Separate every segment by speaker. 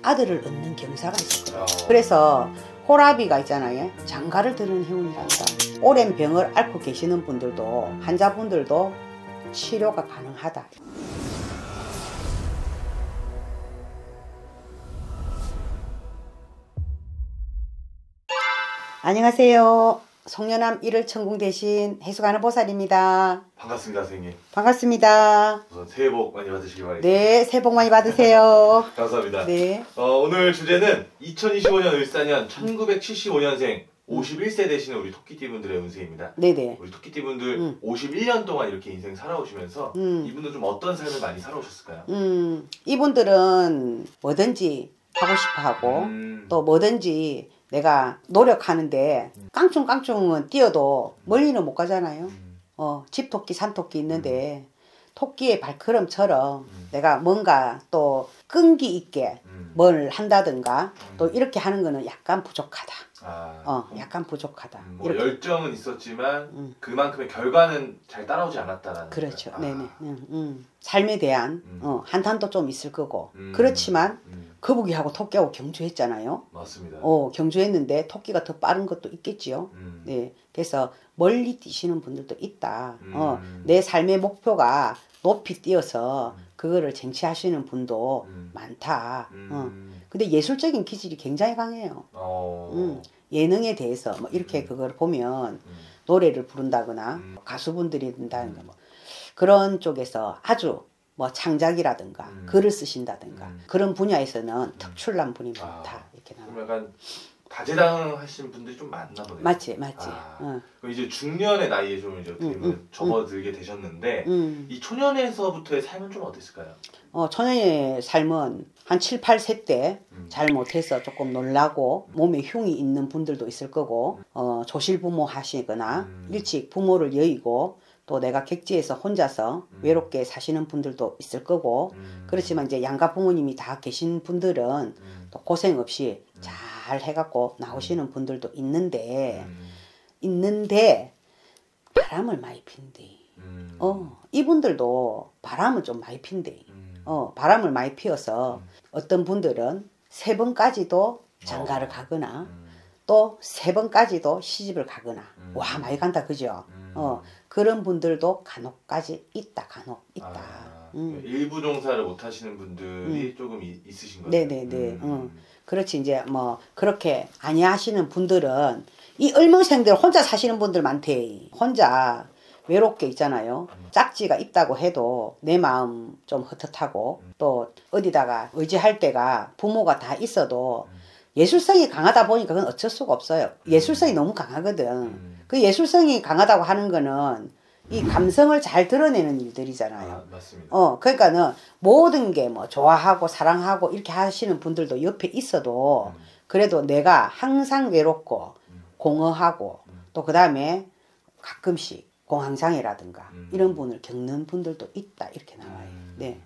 Speaker 1: 아들을 얻는 경사가 있었거든요. 그래서 호라비가 있잖아요. 장가를 드는 행운이랍니다. 오랜 병을 앓고 계시는 분들도 환자분들도 치료가 가능하다. 안녕하세요. 송년암 1월 천궁 대신 해수가는 보살입니다.
Speaker 2: 반갑습니다, 선생님.
Speaker 1: 반갑습니다.
Speaker 2: 우선 새해 복 많이 받으시기 바랍니다.
Speaker 1: 네, 새해 복 많이 받으세요.
Speaker 2: 감사합니다.
Speaker 1: 네.
Speaker 2: 오늘 주제는 2025년 을사년 1975년생 51세 되시는 우리 토끼띠분들의 운세입니다.
Speaker 1: 네네.
Speaker 2: 우리 토끼띠분들 51년 동안 이렇게 인생 살아오시면서 이분들 좀 어떤 삶을 많이 살아오셨을까요?
Speaker 1: 이분들은 뭐든지 하고 싶어 하고 또 뭐든지 내가 노력하는데 깡충깡충은 뛰어도 멀리는 못 가잖아요. 집토끼 산토끼 있는데 토끼의 발걸음처럼 내가 뭔가 또 끈기 있게 뭘 한다든가 또 이렇게 하는 거는 약간 부족하다. 약간 부족하다.
Speaker 2: 뭐 열정은 있었지만 그만큼의 결과는 잘 따라오지 않았다라는.
Speaker 1: 그렇죠. 네네. 삶에 대한 한탄도 좀 있을 거고 그렇지만 거북이하고 토끼하고 경주했잖아요.
Speaker 2: 맞습니다.
Speaker 1: 경주했는데 토끼가 더 빠른 것도 있겠지요. 네. 그래서 멀리 뛰시는 분들도 있다. 내 삶의 목표가 높이 뛰어서 그거를 쟁취하시는 분도 많다. 근데 예술적인 기질이 굉장히 강해요. 예능에 대해서 뭐 이렇게 그걸 보면 노래를 부른다거나 가수분들이 된다든가 뭐 그런 쪽에서 아주 뭐 창작이라든가 글을 쓰신다든가 그런 분야에서는 특출난 분이 많다. 이렇게 나와요.
Speaker 2: 약간 다재다능하신 분들이 좀 많나 보네요.
Speaker 1: 맞지.
Speaker 2: 그럼 이제 중년의 나이에 좀 이제 어떻게 보면 접어들게 되셨는데 이 초년에서부터의 삶은 좀 어땠을까요?
Speaker 1: 초년의 삶은 한 7, 8세 때 잘못해서 조금 놀라고 몸에 흉이 있는 분들도 있을 거고 조실부모 하시거나 일찍 부모를 여의고 또 내가 객지에서 혼자서 외롭게 사시는 분들도 있을 거고 그렇지만 이제 양가 부모님이 다 계신 분들은 또 고생 없이 잘 해갖고 나오시는 분들도 있는데 바람을 많이 핀대. 이분들도 바람을 좀 많이 핀대. 바람을 많이 피워서 어떤 분들은 3번까지도 장가를 가거나 또 3번까지도 시집을 가거나 와 많이 간다 그죠? 그런 분들도 간혹까지 있다.
Speaker 2: 일부 종사를 못 하시는 분들이 조금 있으신 거죠?
Speaker 1: 네네네. 그렇지 이제 뭐 그렇게 아니하시는 분들은 이 을명생들 혼자 사시는 분들 많대. 혼자 외롭게 있잖아요. 짝지가 있다고 해도 내 마음 좀 헛헛하고 또 어디다가 의지할 때가 부모가 다 있어도 예술성이 강하다 보니까 그건 어쩔 수가 없어요. 예술성이 너무 강하거든. 그 예술성이 강하다고 하는 거는 이 감성을 잘 드러내는 일들이잖아요.
Speaker 2: 맞습니다.
Speaker 1: 그러니까는 모든 게 뭐 좋아하고 사랑하고 이렇게 하시는 분들도 옆에 있어도 그래도 내가 항상 외롭고 공허하고 또 그 다음에 가끔씩 공황장애라든가 이런 분을 겪는 분들도 있다 이렇게 나와요. 네.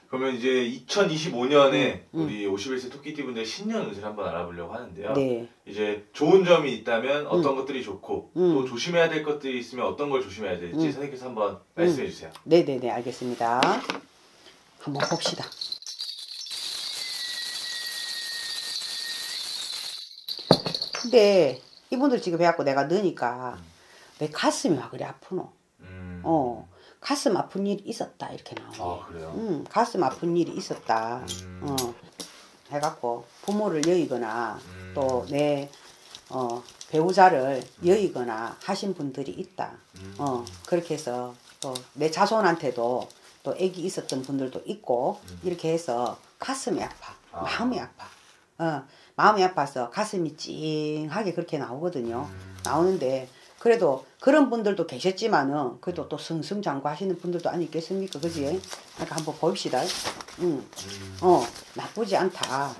Speaker 2: 그러면 이제 2025년에 우리 51세 토끼띠분들 신년 운세를 한번 알아보려고 하는데요.
Speaker 1: 네.
Speaker 2: 이제 좋은 점이 있다면 어떤 것들이 좋고 또 조심해야 될 것들이 있으면 어떤 걸 조심해야 될지 선생님께서 한번 말씀해 주세요.
Speaker 1: 네네네 알겠습니다. 한번 봅시다. 근데 이분들 지금 해갖고 내가 넣으니까 내 가슴이 막 그래 아프노. 가슴 아픈 일이 있었다 이렇게 나오네.
Speaker 2: 그래요?
Speaker 1: 가슴 아픈 일이 있었다. 해갖고 부모를 여의거나 또 내 배우자를 여의거나 하신 분들이 있다. 그렇게 해서 또 내 자손한테도 또 애기 있었던 분들도 있고 이렇게 해서 가슴이 아파. 마음이 아파. 마음이 아파서 가슴이 찡하게 그렇게 나오거든요. 나오는데 그래도 그런 분들도 계셨지만은 그래도 또 승승장구 하시는 분들도 아니겠습니까? 그지? 그러니까 한번 봅시다. 나쁘지 않다.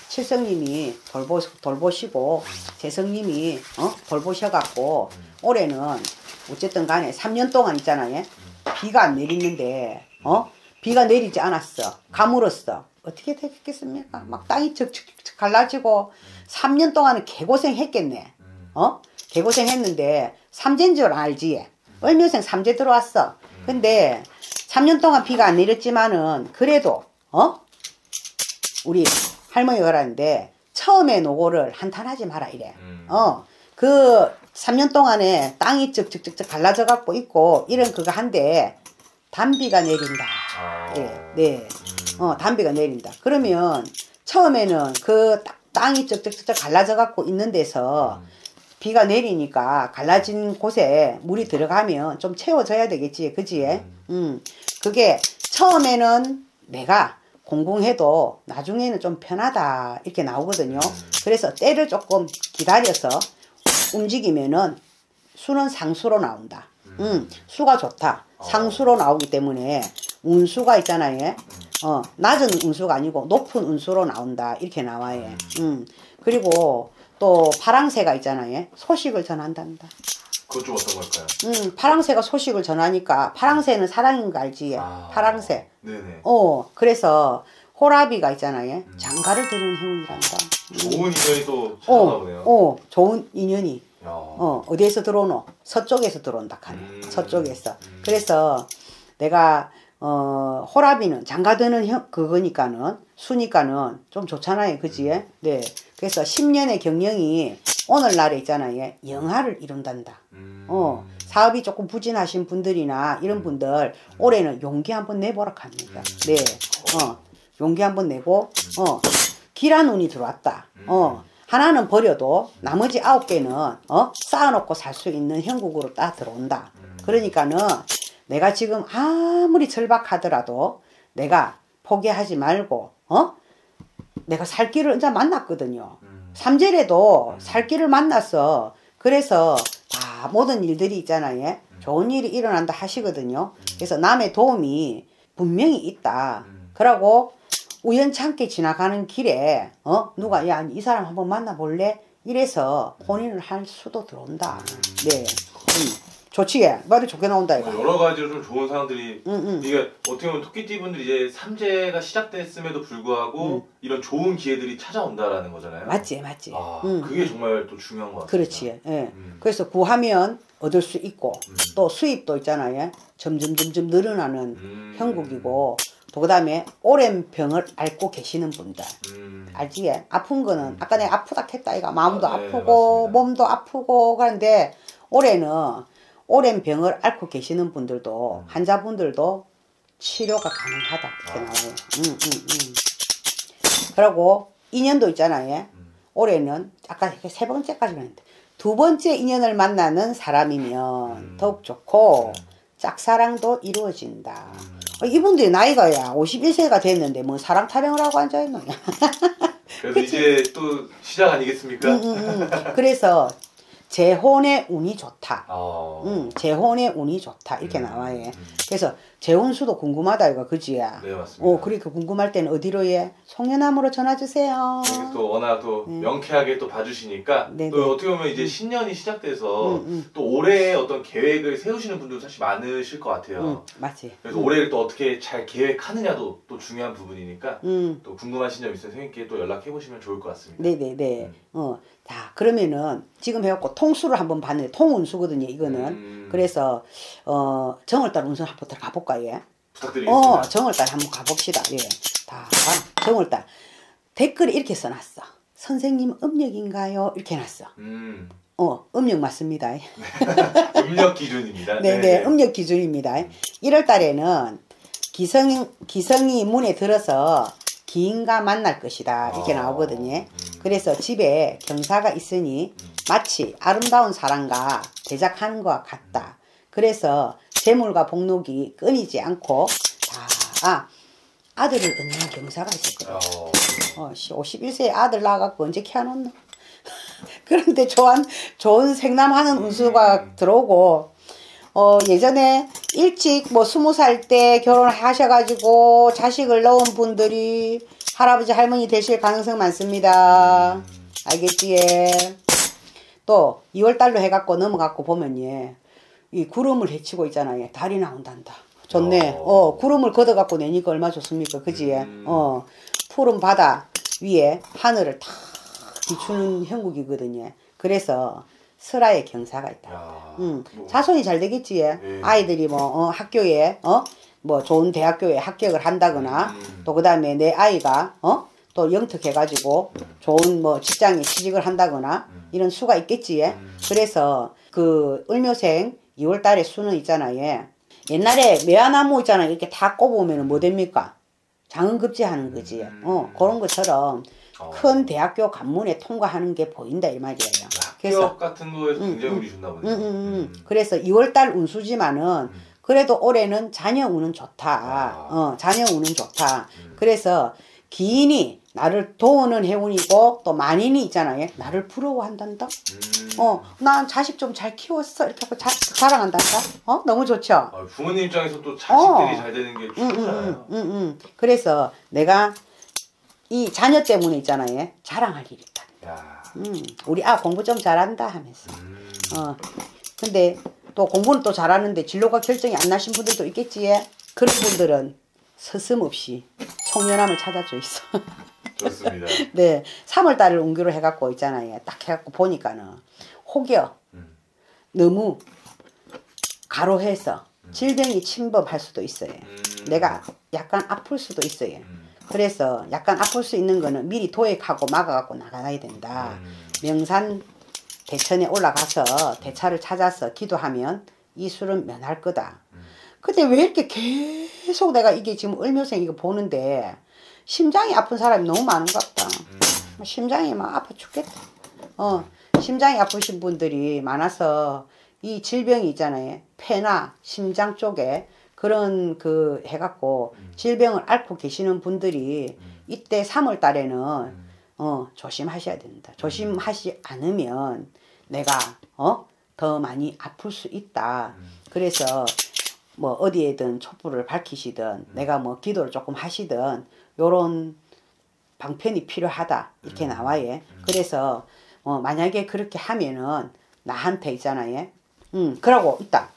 Speaker 1: 칠성님이 돌보시고 재성님이 돌보셔갖고 올해는 어쨌든 간에 3년 동안 있잖아요. 비가 안 내리는데 비가 내리지 않았어. 가물었어. 어떻게 되겠습니까? 막 땅이 척척척 갈라지고 3년 동안은 개고생 했겠네. 개고생했는데 삼재인 줄 알지? 을묘생 삼재 들어왔어. 근데 3년 동안 비가 안 내렸지만은 그래도 우리 할머니가 그러는데 처음에 노고를 한탄하지 마라 이래. 그 3년 동안에 땅이 쭉쭉쭉쭉 갈라져 갖고 있고 이런 그거 한데 단비가 내린다. 네. 단비가 내린다. 그러면 처음에는 그 땅이 쭉쭉쭉쭉 갈라져 갖고 있는 데서 비가 내리니까 갈라진 곳에 물이 들어가면 좀 채워져야 되겠지. 그지? 그게 처음에는 내가 공공해도 나중에는 좀 편하다 이렇게 나오거든요. 그래서 때를 조금 기다려서 움직이면은 수는 상수로 나온다. 수가 좋다. 상수로 나오기 때문에 운수가 있잖아요. 낮은 운수가 아니고 높은 운수로 나온다. 이렇게 나와요. 그리고 또 파랑새가 있잖아요. 소식을 전한답니다.
Speaker 2: 그것 좀 어떤 걸까요?
Speaker 1: 파랑새가 소식을 전하니까 파랑새는 사랑인 거 알지? 파랑새.
Speaker 2: 네네.
Speaker 1: 그래서 호라비가 있잖아요. 장가를 드는 행운이란다.
Speaker 2: 좋은 인연이 또 찾아오나 보네요.
Speaker 1: 좋은 인연이. 어디에서 들어오노? 서쪽에서 들어온다 카네. 서쪽에서. 그래서 내가 호라비는 장가드는 그거니까는 수니까는 좀 좋잖아요. 그지? 네. 그래서 10년의 경영이 오늘날에 있잖아요. 영하를 이룬단다. 사업이 조금 부진하신 분들이나 이런 분들 올해는 용기 한번 내보라 합니다. 네. 용기 한번 내고 길한 운이 들어왔다. 하나는 버려도 나머지 9개는 쌓아놓고 살 수 있는 형국으로 딱 들어온다. 그러니까는 내가 지금 아무리 절박하더라도 내가 포기하지 말고 내가 살 길을 이제 만났거든요. 삼재래도 살 길을 만났어. 그래서 다 모든 일들이 있잖아요. 좋은 일이 일어난다 하시거든요. 그래서 남의 도움이 분명히 있다. 그러고 우연찮게 지나가는 길에 누가 야 이 사람 한번 만나볼래? 이래서 혼인을 할 수도 들어온다. 네. 좋지? 말이 좋게 나온다 이거.
Speaker 2: 여러 가지로 좀 좋은 사람들이 이게 어떻게 보면 토끼띠 분들이 이제 삼재가 시작됐음에도 불구하고 이런 좋은 기회들이 찾아온다라는 거잖아요.
Speaker 1: 맞지.
Speaker 2: 그게 정말 또 중요한 것 같아요.
Speaker 1: 그렇지. 예. 그래서 구하면 얻을 수 있고 또 수입도 있잖아요. 점점 늘어나는 형국이고 또 그다음에 오랜 병을 앓고 계시는 분들 알지? 아픈 거는 아까 내가 아프다 했다 이가 마음도 아프고 맞습니다. 몸도 아프고 그런데 올해는 오랜 병을 앓고 계시는 분들도 환자분들도 치료가 가능하다 이렇게 나와요. 그리고 인연도 있잖아요. 올해는 아까 세 번째까지 했는데 두 번째 인연을 만나는 사람이면 더욱 좋고 짝사랑도 이루어진다. 이분들이 나이가 야 51세가 됐는데 뭐 사랑 타령을 하고 앉아있노.
Speaker 2: 그래도 이제 또 시작 아니겠습니까?
Speaker 1: 그래서 재혼의 운이 좋다. 재혼의 운이 좋다. 이렇게 나와요. 그래서 재혼수도 궁금하다 이거 그지야.
Speaker 2: 네 맞습니다.
Speaker 1: 그러니까 궁금할 때는 어디로 해? 송년함으로 전화주세요.
Speaker 2: 또 워낙 또 명쾌하게 또 봐주시니까 또 어떻게 보면 이제 신년이 시작돼서 또 올해 어떤 계획을 세우시는 분들도 사실 많으실 것 같아요.
Speaker 1: 맞지.
Speaker 2: 그래서 올해를 또 어떻게 잘 계획하느냐도 또 중요한 부분이니까 또 궁금하신 점 있으면 선생님께 또 연락해 보시면 좋을 것 같습니다.
Speaker 1: 네네네. 자 그러면은 지금 해갖고 통수를 한번 봤는데 통운수거든요 이거는. 그래서 정월달 운수 한번 들어가 볼까요? 예?
Speaker 2: 부탁드리겠습니다.
Speaker 1: 정월달 한번 가봅시다. 예. 다 정월달 댓글에 이렇게 써놨어. 선생님 음력인가요? 이렇게 해놨어. 음력 맞습니다.
Speaker 2: 음력 기준입니다.
Speaker 1: 네네, 음력 기준입니다. 1월 달에는 기성이 문에 들어서 기인과 만날 것이다. 이렇게 나오거든요. 그래서 집에 경사가 있으니 마치 아름다운 사람과 대작하는 것과 같다. 그래서 재물과 복록이 끊이지 않고 아들을 얻는 경사가 있었거든. 51세에 아들 낳아갖고 언제 키워놓노? 그런데 좋은 생남하는 운수가 들어오고 예전에 일찍 뭐 20살 때 결혼하셔가지고 자식을 낳은 분들이 할아버지 할머니 되실 가능성 많습니다. 알겠지? 또 2월달로 해갖고 넘어갖고 보면 이 구름을 헤치고 있잖아요. 달이 나온단다. 좋네. 구름을 걷어갖고 내니까 얼마 좋습니까? 그지? 푸른 바다 위에 하늘을 탁 비추는 형국이거든요. 그래서 설화의 경사가 있다. 자손이 잘 되겠지. 아이들이 뭐 학교에 뭐 좋은 대학교에 합격을 한다거나 또 그다음에 내 아이가 또 영특해가지고 좋은 뭐 직장에 취직을 한다거나 이런 수가 있겠지. 그래서 그 을묘생 2월달에 수는 있잖아요. 옛날에 매화나무 있잖아요. 이렇게 다 꼽으면 뭐 됩니까? 장은급제하는 거지. 그런 것처럼 큰 대학교 관문에 통과하는 게 보인다 이 말이에요.
Speaker 2: 학교 같은 거에서 굉장히 운이 좋나 보네요.
Speaker 1: 그래서 2월달 운수지만은 그래도 올해는 자녀 운은 좋다. 자녀 운은 좋다. 그래서 기인이 나를 도우는 해운이고 또 만인이 있잖아요. 나를 부러워한단다. 난 자식 좀 잘 키웠어. 이렇게 하고 자랑한단다. 너무 좋죠.
Speaker 2: 부모님 입장에서 또 자식들이 잘 되는 게 좋잖아요.
Speaker 1: 그래서 내가 이 자녀 때문에 있잖아요. 자랑할 일이 있다. 우리 공부 좀 잘한다 하면서. 근데 또 공부는 또 잘하는데 진로가 결정이 안 나신 분들도 있겠지. 그런 분들은 서슴없이 청년함을 찾아줘 있어.
Speaker 2: 좋습니다.
Speaker 1: 네, 3월달을 운기로 해갖고 있잖아요. 딱 해갖고 보니까는 혹여 너무 가로해서 질병이 침범할 수도 있어요. 내가 약간 아플 수도 있어요. 그래서 약간 아플 수 있는 거는 미리 도액하고 막아갖고 나가야 된다. 명산 대천에 올라가서 대차를 찾아서 기도하면 이 술은 면할 거다. 근데 왜 이렇게 계속 내가 이게 지금 을묘생 이거 보는데 심장이 아픈 사람이 너무 많은 것 같다. 심장이 막 아파 죽겠다. 심장이 아프신 분들이 많아서 이 질병이 있잖아요. 폐나 심장 쪽에 그런 그 해갖고 질병을 앓고 계시는 분들이 이때 3월 달에는 조심하셔야 된다. 조심하지 않으면 내가 더 많이 아플 수 있다. 그래서 뭐 어디에든 촛불을 밝히시든 내가 뭐 기도를 조금 하시든 요런 방편이 필요하다 이렇게 나와요. 그래서 만약에 그렇게 하면은 나한테 있잖아요. 그러고 있다.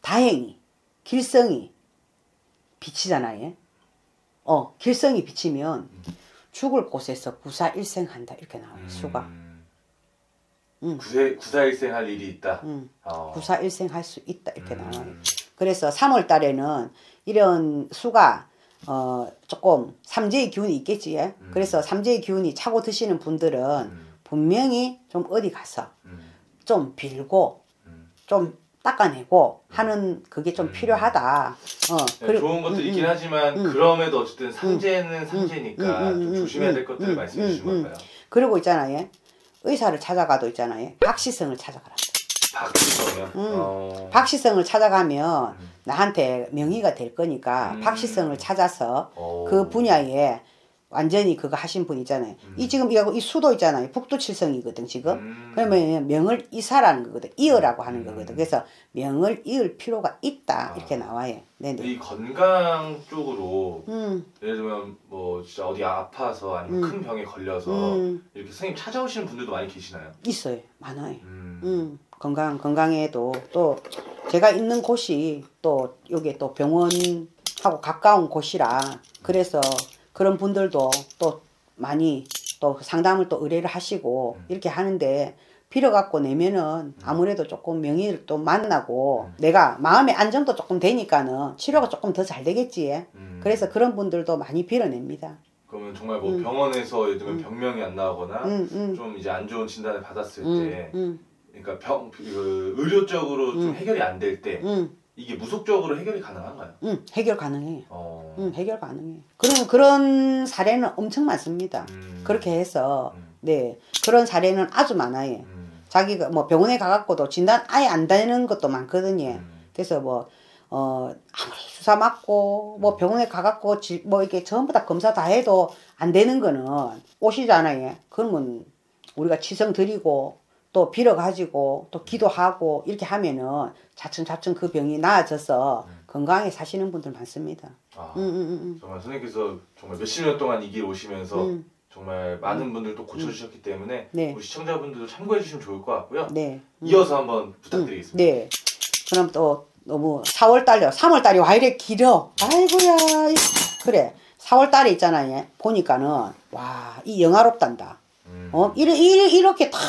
Speaker 1: 다행히 길성이 비치잖아요. 길성이 비치면 죽을 곳에서 구사일생한다 이렇게 나와요. 수가.
Speaker 2: 구사일생 할 일이 있다.
Speaker 1: 구사일생 할 수 있다 이렇게 나와요. 그래서 3월 달에는 이런 수가 조금 삼재의 기운이 있겠지. 그래서 삼재의 기운이 차고 드시는 분들은 분명히 좀 어디 가서 좀 빌고 좀 닦아내고 하는 그게 좀 필요하다.
Speaker 2: 네, 좋은 것도 있긴 하지만 그럼에도 어쨌든 삼재는 삼재니까 좀 조심해야 될 것들을 말씀해 주신 걸까요?
Speaker 1: 그리고 있잖아요. 의사를 찾아가도 있잖아요. 박시성을 찾아가라.
Speaker 2: 박시성이요?
Speaker 1: 박시성을 찾아가면 나한테 명의가 될 거니까 박시성을 찾아서 그 분야에 완전히 그거 하신 분 있잖아요. 이 지금 이 수도 있잖아요. 북두칠성이거든 지금. 그러면 명을 이사라는 거거든. 이어라고 하는 거거든. 그래서 명을 이을 필요가 있다 이렇게 나와요. 네네.
Speaker 2: 이 건강 쪽으로 예를 들면 뭐 진짜 어디 아파서 아니면 큰 병에 걸려서 이렇게 선생님 찾아오시는 분들도 많이 계시나요?
Speaker 1: 있어요. 많아요. 건강에도 또 제가 있는 곳이 또 여기 또 병원하고 가까운 곳이라 그래서 그런 분들도 또 많이 또 상담을 또 의뢰를 하시고 이렇게 하는데 빌어갖고 내면은 아무래도 조금 명의를 또 만나고 내가 마음의 안정도 조금 되니까는 치료가 조금 더 잘 되겠지. 그래서 그런 분들도 많이 빌어냅니다.
Speaker 2: 그러면 정말 뭐 병원에서 예를 들면 병명이 안 나오거나 좀 이제 안 좋은 진단을 받았을 때 그러니까 그 의료적으로 좀 해결이 안 될 때 이게 무속적으로 해결이 가능한가요?
Speaker 1: 해결 가능해요. 해결 가능해요. 그런 사례는 엄청 많습니다. 그렇게 해서 네 그런 사례는 아주 많아요. 자기가 뭐 병원에 가갖고도 진단 아예 안 되는 것도 많거든요. 그래서 뭐 아무리 주사 맞고 뭐 병원에 가갖고 뭐 이렇게 전부 다 검사 다 해도 안 되는 거는 오시잖아요. 그런 건 우리가 치성 드리고 또 빌어가지고 또 기도하고 이렇게 하면은 차츰차츰 그 병이 나아져서 건강하게 사시는 분들 많습니다.
Speaker 2: 정말 선생님께서 정말 몇십 년 동안 이 길 오시면서 정말 많은 분들 또 고쳐주셨기 때문에
Speaker 1: 네.
Speaker 2: 우리 시청자분들도 참고해 주시면 좋을 것 같고요.
Speaker 1: 네.
Speaker 2: 이어서 한번 부탁드리겠습니다.
Speaker 1: 네. 그럼 또 너무 4월달요. 3월달이 와 이래 길어. 아이고야. 그래. 4월달에 있잖아요. 보니까는 와 이 영화롭단다. 이렇게 탁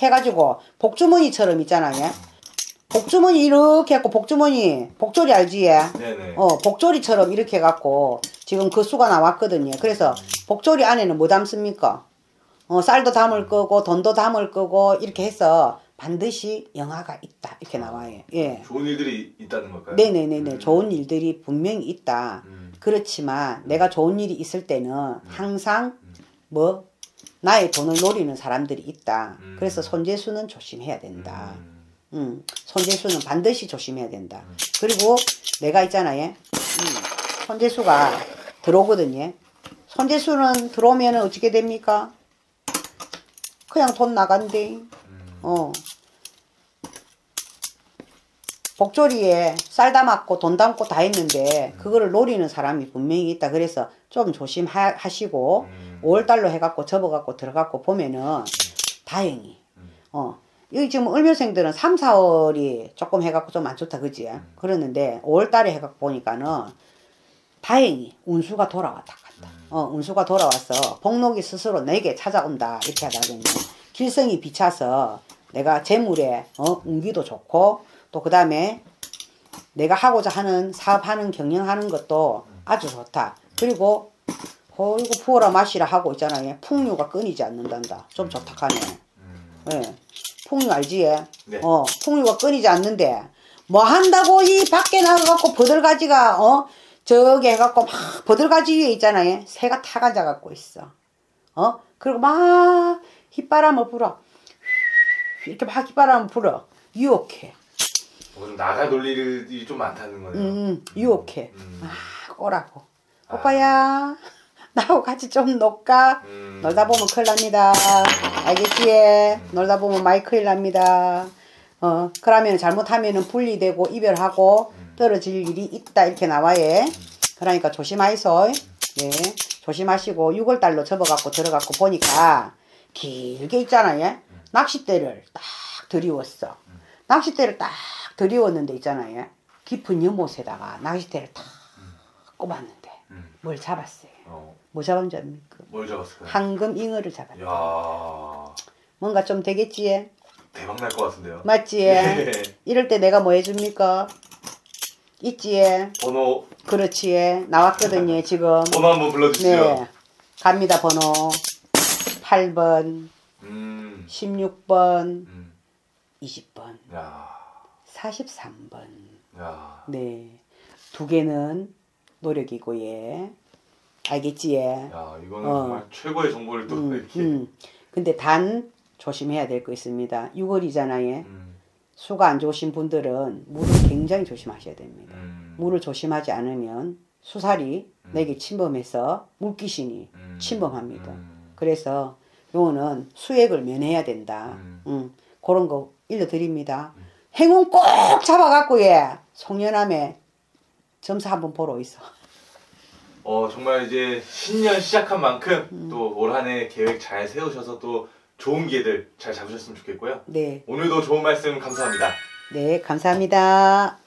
Speaker 1: 해가지고 복주머니처럼 있잖아요. 복주머니 이렇게 해갖고 복주머니 복조리 알지?
Speaker 2: 네네.
Speaker 1: 복조리처럼 이렇게 해갖고 지금 그 수가 나왔거든요. 그래서 복조리 안에는 뭐 담습니까? 쌀도 담을 거고 돈도 담을 거고 이렇게 해서 반드시 영화가 있다 이렇게 나와요. 예.
Speaker 2: 좋은 일들이 있다는 걸까요?
Speaker 1: 네네네네. 좋은 일들이 분명히 있다. 그렇지만 내가 좋은 일이 있을 때는 항상 뭐 나의 돈을 노리는 사람들이 있다. 그래서 손재수는 조심해야 된다. 손재수는 반드시 조심해야 된다. 그리고 내가 있잖아요. 손재수가 들어오거든요. 손재수는 들어오면 어떻게 됩니까? 그냥 돈 나간대. 복조리에 쌀 담았고 돈 담고 다 했는데 그거를 노리는 사람이 분명히 있다. 그래서 좀 조심하시고 5월달로 해갖고 접어갖고 들어갖고 보면은 다행히 여기 지금 을묘생들은 3, 4월이 조금 해갖고 좀 안 좋다 그지? 그러는데 5월달에 해갖고 보니까는 다행히 운수가 돌아왔다 갔다. 운수가 돌아와서 복록이 스스로 내게 찾아온다 이렇게 하다보니 길성이 비차서 내가 재물에 운기도 좋고 또 그 다음에 내가 하고자 하는 사업하는 경영하는 것도 아주 좋다. 그리고 이거 부어라 마시라 하고 있잖아요. 풍류가 끊이지 않는단다. 좀 좋다 하네. 예. 풍류 알지?
Speaker 2: 네.
Speaker 1: 풍류가 끊이지 않는데 뭐 한다고 이 밖에 나가갖고 버들가지가 저기 해갖고 막 버들가지 위에 있잖아요. 새가 타 앉아갖고 있어. 그리고 막 휘바람을 불어. 이렇게 막 휘바람을 불어. 유혹해.
Speaker 2: 좀 나가 놀릴 일이 좀 많다는 거네요.
Speaker 1: 유혹해. 오라고. 오빠야 나하고 같이 좀 놀까? 놀다 보면 큰일 납니다. 알겠지? 놀다 보면 많이 큰일 납니다. 그러면 잘못하면은 분리되고 이별하고 떨어질 일이 있다 이렇게 나와요. 그러니까 조심하이소. 예, 조심하시고 6월달로 접어갖고 들어갖고 보니까 길게 있잖아요. 낚싯대를 딱 들이웠어. 낚싯대를 딱 들이웠는데 있잖아요. 깊은 연못에다가 낚싯대를 딱 꼽았는데 뭘 잡았어요. 뭐 잡은 줄 압니까?
Speaker 2: 뭘 잡았을까요?
Speaker 1: 황금 잉어를 잡았다.
Speaker 2: 야
Speaker 1: 뭔가 좀 되겠지?
Speaker 2: 대박 날 것 같은데요.
Speaker 1: 맞지?
Speaker 2: 네.
Speaker 1: 이럴 때 내가 뭐 해줍니까? 있지?
Speaker 2: 번호.
Speaker 1: 그렇지. 나왔거든요 지금.
Speaker 2: 번호 한번 불러주시죠.
Speaker 1: 네. 갑니다 번호. 8번 16번 20번
Speaker 2: 야
Speaker 1: 43번.
Speaker 2: 야.
Speaker 1: 네. 두 개는 노력이고 예. 알겠지? 예.
Speaker 2: 야 이거는 정말 최고의 정보를 또 이렇게.
Speaker 1: 근데 단 조심해야 될 거 있습니다. 6월이잖아요. 수가 안 좋으신 분들은 물을 굉장히 조심하셔야 됩니다. 물을 조심하지 않으면 수살이 내게 침범해서 물귀신이 침범합니다. 그래서 요거는 수액을 면해야 된다. 그런 거 일러드립니다. 행운 꼭 잡아갖고 예. 송년함에 점수 한번 보러 있어.
Speaker 2: 정말 이제 신년 시작한 만큼 또 올 한 해 계획 잘 세우셔서 또 좋은 기회들 잘 잡으셨으면 좋겠고요.
Speaker 1: 네.
Speaker 2: 오늘도 좋은 말씀 감사합니다.
Speaker 1: 네, 감사합니다.